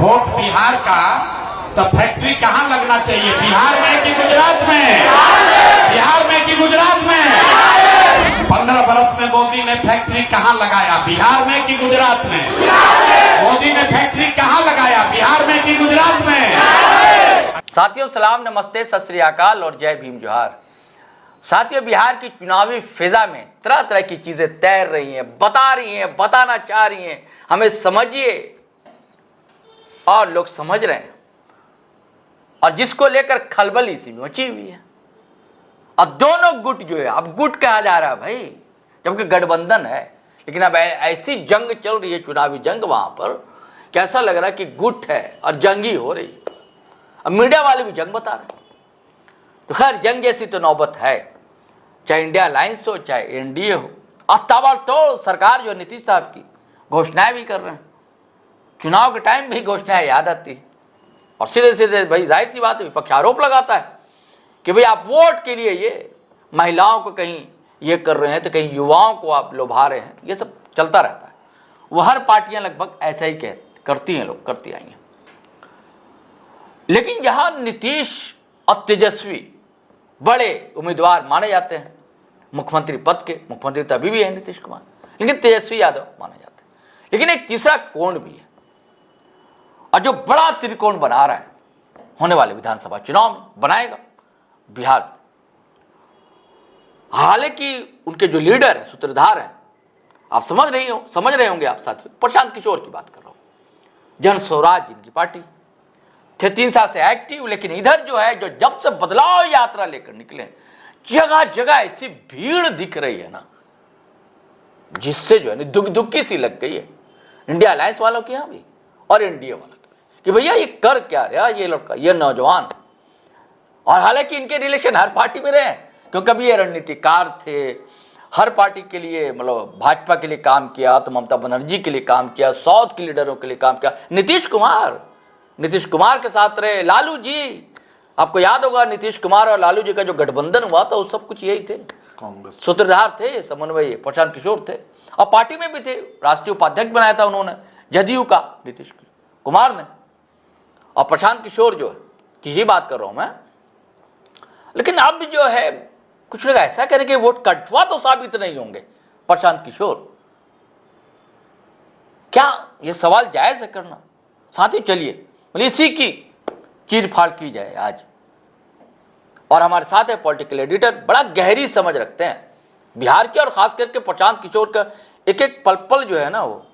Vote Bihar का, तो factory कहाँ लगना चाहिए? बिहार में कि गुजरात में? बिहार में कि गुजरात में? 15 बरस में मोदी ने फैक्ट्री कहाँ लगाया? बिहार में कि गुजरात में? मोदी ने फैक्ट्री कहाँ लगाया? बिहार में कि गुजरात में? साथियों सलाम, नमस्ते, सत श्री अकाल और जय भीम जोहार। साथियों, बिहार की चुनावी फिजा में तरह तरह की चीजें तैर रही हैं, बता रही हैं, बताना चाह रही हैं, हमें समझिए, और लोग समझ रहे हैं, और जिसको लेकर खलबली सी मची हुई है। और दोनों गुट जो है, अब गुट कहा जा रहा है भाई, जबकि गठबंधन है, लेकिन अब ऐसी जंग चल रही है, चुनावी जंग, वहां पर कैसा लग रहा है कि गुट है और जंग ही हो रही है। अब मीडिया वाले भी जंग बता रहे हैं, तो खैर जंग जैसी तो नौबत है, चाहे इंडिया अलायंस हो, चाहे एनडीए हो। और ताबड़तोड़ सरकार जो नीतीश साहब की घोषणाएं भी कर रहे हैं, चुनाव के टाइम भी घोषणाएं याद आती है, और सीधे सीधे भाई जाहिर सी बात है, विपक्ष आरोप लगाता है कि भाई आप वोट के लिए ये महिलाओं को कहीं ये कर रहे हैं, तो कहीं युवाओं को आप लुभा रहे हैं। ये सब चलता रहता है, वो हर पार्टियां लगभग ऐसा ही करती हैं, लोग करती आई हैं। लेकिन जहां नीतीश और तेजस्वी बड़े उम्मीदवार माने जाते हैं मुख्यमंत्री पद के, मुख्यमंत्री तो अभी भी है नीतीश कुमार, लेकिन तेजस्वी यादव माने जाते हैं। लेकिन एक तीसरा कोण भी है, और जो बड़ा त्रिकोण बना रहा है होने वाले विधानसभा चुनाव में, बनाएगा बिहार में। हालांकि उनके जो लीडर हैं, सूत्रधार हैं, आप समझ रहे होंगे आप साथियों, प्रशांत किशोर की बात कर रहा हूं। जन स्वराज जिनकी पार्टी थे 3 साल से एक्टिव, लेकिन इधर जो है, जो जब से बदलाव यात्रा लेकर निकले, जगह जगह ऐसी भीड़ दिख रही है ना, जिससे जो है दुखी सी लग गई है इंडिया अलायंस वालों के यहाँ भी और एनडीए वालों के, कि भैया ये कर क्या रहा ये लड़का, ये नौजवान। और हालांकि इनके रिलेशन हर पार्टी में रहे, क्योंकि कभी ये रणनीतिकार थे, हर पार्टी के लिए, मतलब भाजपा के लिए काम किया, तो ममता बनर्जी के लिए काम किया, साउथ के लीडरों के लिए काम किया, नीतीश कुमार के साथ रहे, लालू जी, आपको याद होगा नीतीश कुमार और लालू जी का जो गठबंधन हुआ था, वो सब कुछ यही थे, कांग्रेस सूत्रधार थे, समन्वय प्रशांत किशोर थे, और पार्टी में भी थे, राष्ट्रीय उपाध्यक्ष बनाया था उन्होंने जदयू का नीतीश कुमार ने, और प्रशांत किशोर जो है, किसी बात कर रहा हूं मैं। लेकिन अब जो है कुछ लोग ऐसा करें कि वोट कटवा तो साबित नहीं होंगे प्रशांत किशोर, क्या यह सवाल जायज है करना? साथ ही चलिए इसी की चीर फाड़ की जाए आज। और हमारे साथ है पॉलिटिकल एडिटर, बड़ा गहरी समझ रखते हैं बिहार की, और खास करके प्रशांत किशोर का एक एक पल पल जो है ना, वो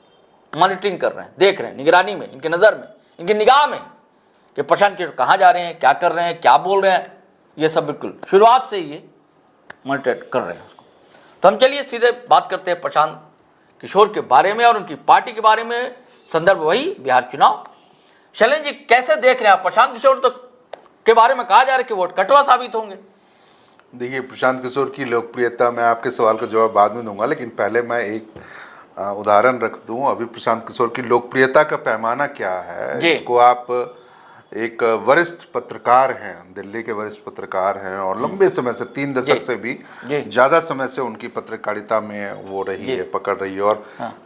मॉनिटरिंग कर रहे हैं, देख रहे हैं, निगरानी में, इनकी नज़र में, इनकी निगाह में, कि प्रशांत किशोर कहाँ जा रहे हैं, क्या कर रहे हैं, क्या बोल रहे हैं, ये सब बिल्कुल शुरुआत से ही ये मॉनिटर कर रहे हैं उसको। तो हम चलिए सीधे बात करते हैं प्रशांत किशोर के बारे में और उनकी पार्टी के बारे में। संदर्भ वही बिहार चुनाव। शैलेंद्र जी, कैसे देख रहे हैं आप? प्रशांत किशोर तो के बारे में कहा जा रहा है कि वोट कटवा साबित होंगे। देखिए, प्रशांत किशोर की लोकप्रियता, मैं आपके सवाल का जवाब बाद में दूंगा, लेकिन पहले मैं एक उदाहरण रख दूं। अभी प्रशांत किशोर की लोकप्रियता का पैमाना क्या है, इसको आप, एक वरिष्ठ पत्रकार हैं, दिल्ली के वरिष्ठ पत्रकार हैं, और लंबे समय से 3 दशक से भी ज्यादा समय से उनकी पत्रकारिता में वो रही है, पकड़ रही है, और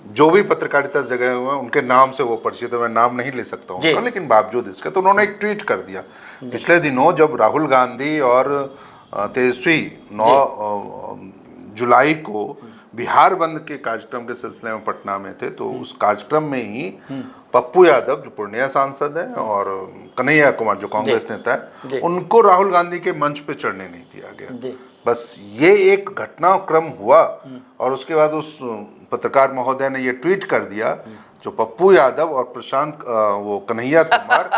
जो भी पत्रकारिता जगह हुए हैं उनके नाम से वो परिचित है। मैं नाम नहीं ले सकता हूँ, लेकिन बावजूद इसके, तो उन्होंने एक ट्वीट कर दिया पिछले दिनों, जब राहुल गांधी और तेजस्वी 9 जुलाई को बिहार बंद के कार्यक्रम के सिलसिले में पटना में थे, तो उस कार्यक्रम में ही पप्पू यादव, जो पूर्णिया सांसद है, और कन्हैया कुमार, जो कांग्रेस नेता है, उनको राहुल गांधी के मंच पे चढ़ने नहीं दिया गया। बस ये एक घटनाक्रम हुआ, और उसके बाद उस पत्रकार महोदय ने ये ट्वीट कर दिया, जो पप्पू यादव और प्रशांत वो कन्हैया कुमार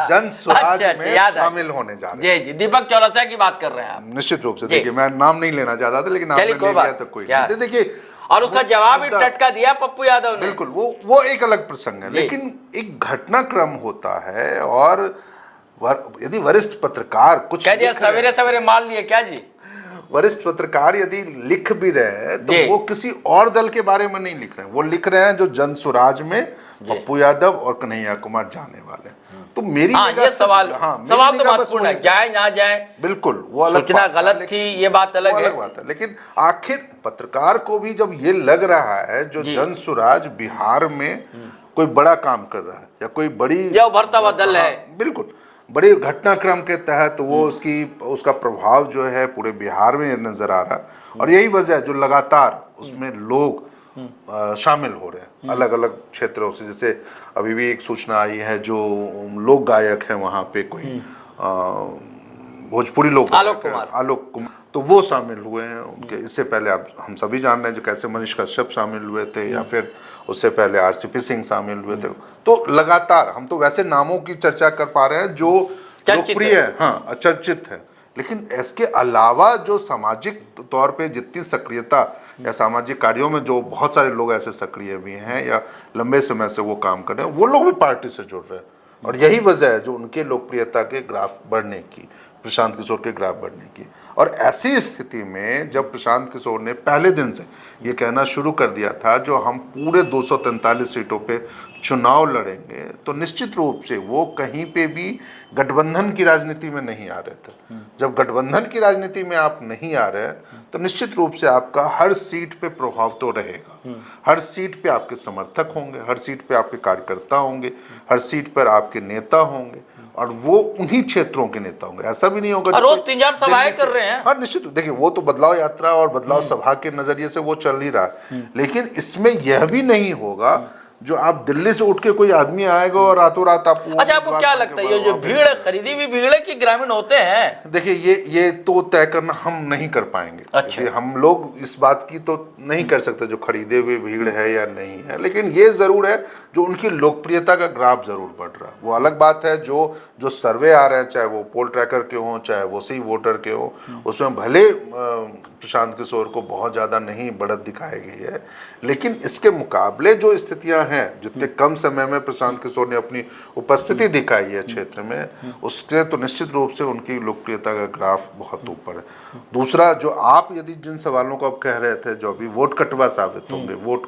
जन स्वराज में शामिल होने जा रहे हैं। जी, दीपक चौरसिया की बात कर रहे हैं आप। निश्चित रूप से। देखिए, मैं नाम नहीं लेना चाहता था, लेकिन आपने ले लिया तो कोई नहीं। देखिए, और उसका जवाब ही टटका दिया पप्पू यादव ने। बिल्कुल, वो एक अलग प्रसंग है, लेकिन एक घटनाक्रम होता है, और यदि वरिष्ठ पत्रकार कुछ कह दिया, सवेरे सवेरे मान लिए क्या जी, वरिष्ठ पत्रकार यदि लिख भी रहे हैं, तो वो किसी और दल के बारे में नहीं लिख रहे हैं, वो लिख रहे हैं जो जन स्वराज में पप्पू यादव और कन्हैया कुमार जाने वाले। तो मेरी ये सवाल तो महत्वपूर्ण है, जाए ना जाए, बिल्कुल वो अलग सूचना गलत थी, ये बात अलग है। लेकिन आखिर पत्रकार को भी जब ये लग रहा है, जो जन स्वराज बिहार में कोई बड़ा काम कर रहा है या कोई बड़ी या उभरता हुआ दल है, बिल्कुल बड़े घटनाक्रम के तहत वो उसका प्रभाव जो है पूरे बिहार में नजर आ रहा है। और यही वजह है जो लगातार उसमें लोग शामिल हो रहे हैं अलग अलग क्षेत्रों से। जैसे अभी भी एक सूचना आई है जो लोक गायक है वहाँ पे कोई भोजपुरी लोक आलोक कुमार, तो वो शामिल हुए हैं उनके। इससे पहले आप हम सभी जान रहे हैं जो कैसे मनीष कश्यप शामिल हुए थे, या फिर उससे पहले आरसीपी सिंह शामिल हुए थे। तो लगातार हम तो वैसे नामों की चर्चा कर पा रहे हैं जो लोकप्रिय है, हाँ चर्चित है, लेकिन इसके अलावा जो सामाजिक तौर पे जितनी सक्रियता या सामाजिक कार्यों में जो बहुत सारे लोग ऐसे सक्रिय भी हैं या लंबे समय से वो काम कर रहे हैं, वो लोग भी पार्टी से जुड़ रहे हैं। और यही वजह है जो उनके लोकप्रियता के ग्राफ बढ़ने की, प्रशांत किशोर के ग्राफ बढ़ने की। और ऐसी स्थिति में जब प्रशांत किशोर ने पहले दिन से ये कहना शुरू कर दिया था जो हम पूरे 243 सीटों पे चुनाव लड़ेंगे, तो निश्चित रूप से वो कहीं पे भी गठबंधन की राजनीति में नहीं आ रहे थे। जब गठबंधन की राजनीति में आप नहीं आ रहे तो निश्चित रूप से आपका हर सीट पे प्रभाव तो रहेगा, हर सीट पे आपके समर्थक होंगे, हर सीट पे आपके कार्यकर्ता होंगे, हर सीट पर आपके नेता होंगे, और वो उन्हीं क्षेत्रों के नेता होंगे। ऐसा भी नहीं होगा रोज 3-4 सभाएं कर रहे हैं। हाँ निश्चित, देखिए वो तो बदलाव यात्रा और बदलाव सभा के नजरिए से वो चल ही रहा है, लेकिन इसमें यह भी नहीं होगा जो आप दिल्ली से उठ के कोई आदमी आएगा और रातों रात आप। अच्छा, आपको क्या लगता है ये जो भीड़ खरीदी हुई भीड़ है कि ग्रामीण होते हैं? देखिए ये तो तय करना हम नहीं कर पाएंगे। अच्छा, हम लोग इस बात की तो नहीं कर सकते जो खरीदे हुए भीड़ है या नहीं है, लेकिन ये जरूर है जो उनकी लोकप्रियता का ग्राफ जरूर बढ़ रहा है। वो अलग बात है जो सर्वे आ रहे हैं, चाहे वो पोल ट्रैकर के हों चाहे वो सही वोटर के हों, उसमें भले प्रशांत किशोर को बहुत ज़्यादा नहीं बढ़त दिखाई गई है, लेकिन इसके मुकाबले जो स्थितियां हैं, जितने कम समय में प्रशांत किशोर ने अपनी उपस्थिति दिखाई है क्षेत्र में, उससे तो निश्चित रूप से उनकी लोकप्रियता का ग्राफ बहुत ऊपर है। दूसरा, जो आप यदि जिन सवालों को आप कह रहे थे जो अभी वोट कटवा साबित होंगे, वोट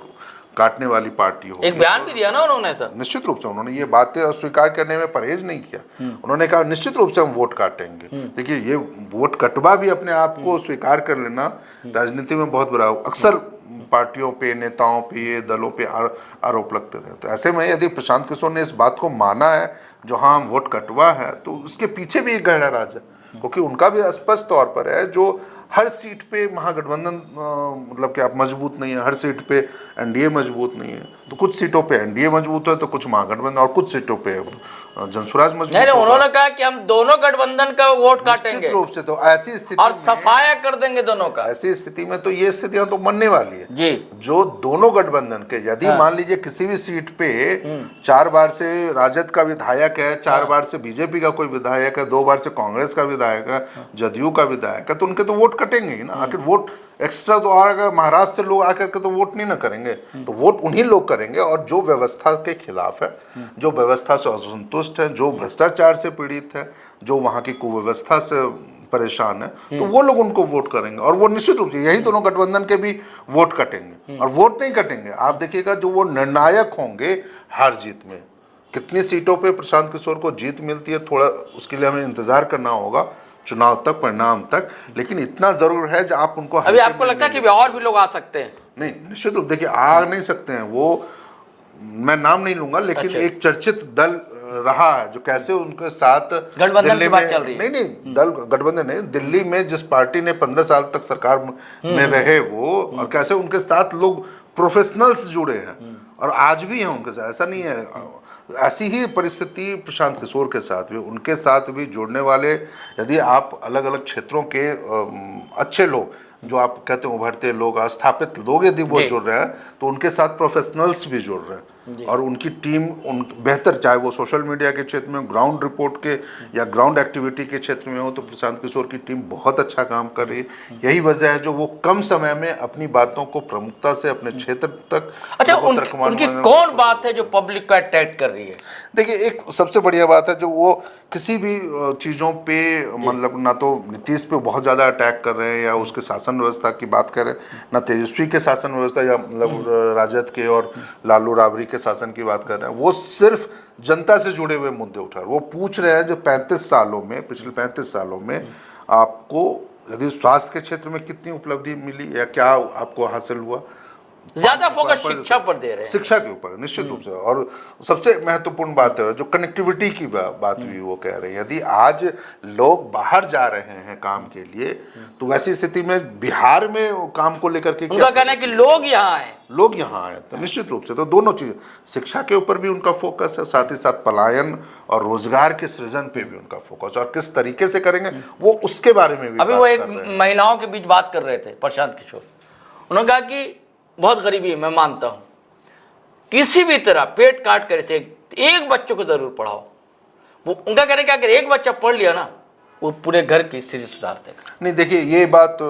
काटने वाली पार्टी हो, एक बयान भी दिया ना उन्होंने सर। निश्चित रूप से उन्होंने ये बातें अस्वीकार करने में परहेज नहीं किया। उन्होंने कहा निश्चित रूप से हम वोट काटेंगे। देखिए ये वोट कटवा भी अपने आप को स्वीकार कर लेना राजनीति में बहुत बड़ा, अक्सर पार्टियों पे, नेताओं पे, दलों पे आरोप लगते रहे। तो ऐसे में यदि प्रशांत किशोर ने इस बात को माना है जो हाँ हम वोट कटवा है, तो उसके पीछे भी एक गहरा राज है, क्योंकि उनका भी स्पष्ट तौर पर है जो हर सीट पे महागठबंधन मतलब कि आप मजबूत नहीं है, हर सीट पे एनडीए मजबूत नहीं है, तो कुछ सीटों पे एनडीए मजबूत है तो कुछ महागठबंधन, और कुछ सीटों पे जनसुराज मजबूत नहीं, उन्होंने कहा कि हम दोनों गठबंधन का वोट काटेंगे निश्चित रूप से। तो ऐसी स्थिति और सफाया कर देंगे दोनों का। ऐसी स्थिति में तो ये स्थितियां तो बनने वाली है जी, जो दोनों गठबंधन के, यदि मान लीजिए किसी भी सीट पे 4 बार से राजद का विधायक है, 4 बार से बीजेपी का कोई विधायक है, 2 बार से कांग्रेस का विधायक है, जदयू का विधायक है, तो उनके तो वोट कटेंगे ही ना। आखिर वोट एक्स्ट्रा तो आएगा, महाराष्ट्र से लोग आकर के तो वोट नहीं ना करेंगे, तो वोट उन्हीं लोग करेंगे। और जो व्यवस्था के खिलाफ है, जो व्यवस्था से असंतुष्ट है, जो भ्रष्टाचार से पीड़ित है, जो वहाँ की कुव्यवस्था से परेशान है, तो वो लोग उनको वोट करेंगे। और वो निश्चित रूप से यही दोनों गठबंधन के भी वोट कटेंगे। और वोट नहीं कटेंगे, आप देखिएगा जो वो निर्णायक होंगे हार जीत में, कितनी सीटों पे प्रशांत किशोर को जीत मिलती है, थोड़ा उसके लिए हमें इंतजार करना होगा चुनाव तक, परिणाम तक। लेकिन इतना जरूर है जो आप उनको अभी आपको लगता है कि और भी लोग आ सकते हैं? नहीं, निश्चित रूप, देखिए आ नहीं सकते हैं वो, मैं नाम नहीं लूंगा, लेकिन अच्छा, एक चर्चित दल रहा है जो कैसे उनके साथ गठबंधन की बात चल रही है। नहीं दल गठबंधन नहीं, दिल्ली में जिस पार्टी ने 15 साल तक सरकार में रहे वो, और कैसे उनके साथ लोग प्रोफेशनल्स जुड़े हैं और आज भी हैं उनके साथ। ऐसा नहीं है, ऐसी ही परिस्थिति प्रशांत किशोर के साथ भी, उनके साथ भी जुड़ने वाले यदि आप अलग अलग क्षेत्रों के अच्छे लोग, जो आप कहते हैं उभरते लोग, स्थापित लोग यदि वो जुड़ रहे हैं, तो उनके साथ प्रोफेशनल्स भी जुड़ रहे हैं। और उनकी टीम बेहतर, चाहे वो सोशल मीडिया के क्षेत्र में, ग्राउंड रिपोर्ट के या ग्राउंड एक्टिविटी के क्षेत्र में हो, तो प्रशांत किशोर की टीम बहुत अच्छा काम कर रही है। यही वजह है जो वो कम समय में अपनी बातों को प्रमुखता से अपने क्षेत्र तक। अच्छा, उनकी कौन बात है जो पब्लिक को अट्रैक्ट कर रही है? देखिए एक सबसे बढ़िया बात है जो वो किसी भी चीज़ों पे, मतलब ना तो नीतीश पे बहुत ज़्यादा अटैक कर रहे हैं या उसके शासन व्यवस्था की बात कर रहे हैं, ना तेजस्वी के शासन व्यवस्था या मतलब राजद के और लालू राबड़ी के शासन की बात कर रहे हैं। वो सिर्फ जनता से जुड़े हुए मुद्दे उठा रहे हैं। वो पूछ रहे हैं जो 35 सालों में, पिछले 35 सालों में आपको यदि स्वास्थ्य के क्षेत्र में कितनी उपलब्धि मिली या क्या आपको हासिल हुआ, ज्यादा फोकस शिक्षा पर दे रहे हैं, शिक्षा के ऊपर निश्चित रूप से। और सबसे महत्वपूर्ण बात है जो कनेक्टिविटी की बात भी वो कह रहे हैं, यदि आज लोग बाहर जा रहे हैं काम के लिए तो वैसी स्थिति में बिहार में काम को लेकर के उनका कहना है कि लोग यहाँ आए, लोग यहाँ आए, तो निश्चित रूप से तो दोनों चीज, शिक्षा के ऊपर भी उनका फोकस है, साथ ही साथ पलायन और रोजगार के सृजन पे भी उनका फोकस, और किस तरीके से करेंगे वो उसके बारे में भी अभी वो एक महिलाओं के बीच बात कर रहे थे प्रशांत किशोर, उन्होंने कहा कि बहुत गरीबी है, मैं मानता हूँ, किसी भी तरह पेट काट कर से एक बच्चों को जरूर पढ़ाओ। वो उनका कहना है कि अगर एक बच्चा पढ़ लिया ना वो पूरे घर की स्थिति सुधार देगा। नहीं देखिए ये बात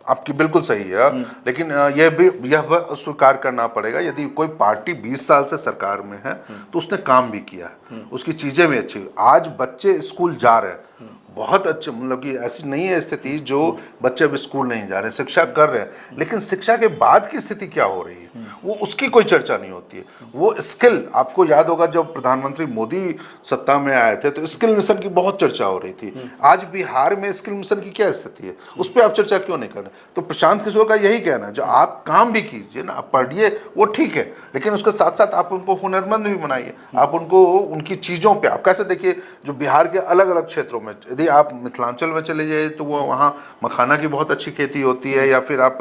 आपकी बिल्कुल सही है, लेकिन यह स्वीकार करना पड़ेगा यदि कोई पार्टी 20 साल से सरकार में है तो उसने काम भी किया है, उसकी चीजें भी अच्छी। आज बच्चे स्कूल जा रहे हैं, बहुत अच्छे, मतलब कि ऐसी नहीं है स्थिति जो बच्चे अब स्कूल नहीं जा रहे, शिक्षा कर रहे हैं, लेकिन शिक्षा के बाद की स्थिति क्या हो रही है वो उसकी कोई चर्चा नहीं होती है। वो स्किल, आपको याद होगा जब प्रधानमंत्री मोदी सत्ता में आए थे तो स्किल मिशन की बहुत चर्चा हो रही थी। आज बिहार में स्किल मिशन की क्या स्थिति है, उस पर आप चर्चा क्यों नहीं कर रहे? तो प्रशांत किशोर का यही कहना है, जो आप काम भी कीजिए ना, आप पढ़िए वो ठीक है, लेकिन उसके साथ साथ आप उनको हुनरमंद भी बनाइए, आप उनको उनकी चीज़ों पे आप कैसे देखिए, जो बिहार के अलग अलग क्षेत्रों में, यदि आप मिथिलांचल में चले जाइए तो वो वहाँ मखाना की बहुत अच्छी खेती होती है, या फिर आप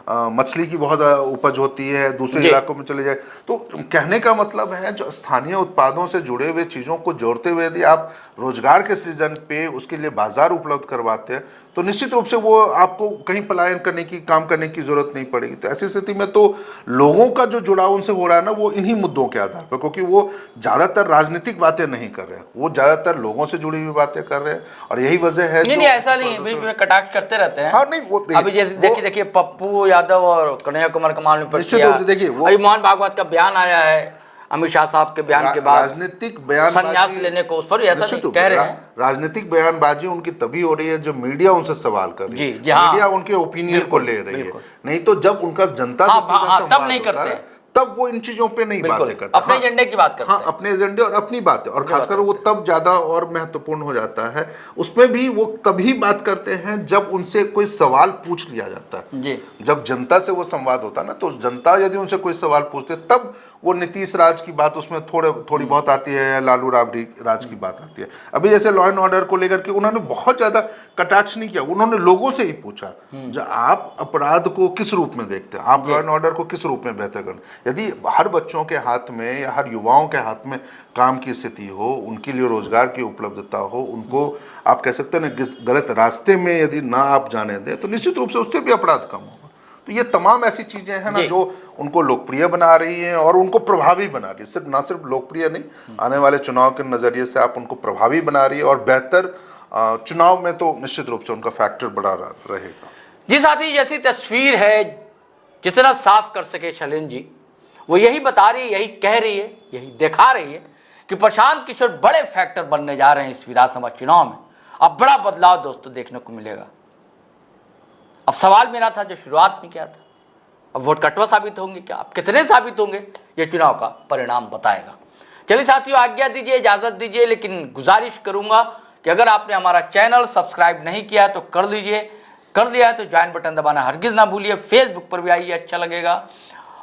मछली की बहुत उपज होती है, दूसरे इलाकों में चले जाए। तो कहने का मतलब है जो स्थानीय उत्पादों से जुड़े हुए चीज़ों को जोड़ते हुए यदि आप रोजगार के सृजन पे उसके लिए बाजार उपलब्ध करवाते हैं तो निश्चित रूप से वो आपको कहीं पलायन करने की, काम करने की जरूरत नहीं पड़ेगी। तो ऐसी स्थिति में तो लोगों का जो जुड़ाव उनसे हो रहा है ना वो इन्हीं मुद्दों के आधार पर, क्योंकि वो ज़्यादातर राजनीतिक बातें नहीं कर रहे हैं, वो ज़्यादातर लोगों से जुड़ी हुई बातें कर रहे हैं, और यही वजह है। नहीं ऐसा नहीं है, बीच में कटाक्ष करते रहते हैं। हाँ नहीं वो अभी जैसे देखिए पप्पू यादव और कन्हैया कुमार का मामले पर देखिए वो मोहन भागवत का बयान आया है अमित शाह साहब के बयान के बाद, राजनीतिक बयान संन्यास लेने को, उस पर ऐसा नहीं कह रहे हैं। राजनीतिक बयानबाजी उनकी तभी हो रही है जब मीडिया उनसे सवाल कर रही है, मीडिया उनके ओपिनियन को ले रही है, नहीं तो जब उनका जनता से सीधा संवाद तब नहीं करते हैं, तब वो इन चीजों पे नहीं बातें करते, अपने एजेंडे की बात करते हैं। हाँ अपने एजेंडे और अपनी बातें, और खासकर वो तब ज्यादा और महत्वपूर्ण हो जाता है, उसमें भी वो तभी बात करते हैं जब उनसे कोई सवाल पूछ लिया जाता है जी। जब जनता से वो संवाद होता है ना, तो जनता यदि उनसे कोई सवाल पूछते तब वो नीतीश राज की बात उसमें थोड़ी बहुत आती है, या लालू राबड़ी राज की बात आती है। अभी जैसे लॉ एंड ऑर्डर को लेकर के उन्होंने बहुत ज्यादा कटाक्ष नहीं किया, उन्होंने लोगों से ही पूछा जो आप अपराध को किस रूप में देखते हैं, आप लॉ एंड ऑर्डर को किस रूप में बेहतर करें। यदि हर बच्चों के हाथ में या हर युवाओं के हाथ में काम की स्थिति हो, उनके लिए रोजगार की उपलब्धता हो, उनको आप कह सकते हैं ना गलत रास्ते में यदि ना आप जाने दें तो निश्चित रूप से उससे भी अपराध कम होगा। तो ये तमाम ऐसी चीजें हैं ना जो उनको लोकप्रिय बना रही हैं और उनको प्रभावी बना रही है, सिर्फ ना सिर्फ लोकप्रिय नहीं, आने वाले चुनाव के नजरिए से आप उनको प्रभावी बना रही है, और बेहतर चुनाव में तो निश्चित रूप से उनका फैक्टर बड़ा रहेगा। जी साथी, जैसी तस्वीर है जितना साफ कर सके शैलेंद्र जी, वो यही बता रही है, यही कह रही है, यही दिखा रही है कि प्रशांत किशोर बड़े फैक्टर बनने जा रहे हैं इस विधानसभा चुनाव में। अब बड़ा बदलाव दोस्तों देखने को मिलेगा। अब सवाल मेरा था जो शुरुआत में किया था, अब वोट कटवा साबित होंगे क्या, अब कितने साबित होंगे, ये चुनाव का परिणाम बताएगा। चलिए साथियों, आज्ञा दीजिए, इजाजत दीजिए, लेकिन गुजारिश करूंगा कि अगर आपने हमारा चैनल सब्सक्राइब नहीं किया है तो कर लीजिए, कर लिया है तो ज्वाइन बटन दबाना हरगिज ना भूलिए। फेसबुक पर भी आइए, अच्छा लगेगा।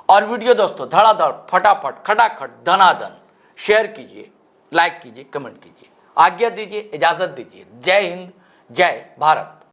और वीडियो दोस्तों धड़ाधड़ फटाफट खटाखट धनाधन शेयर कीजिए, लाइक कीजिए, कमेंट कीजिए। आज्ञा दीजिए, इजाजत दीजिए। जय हिंद, जय भारत।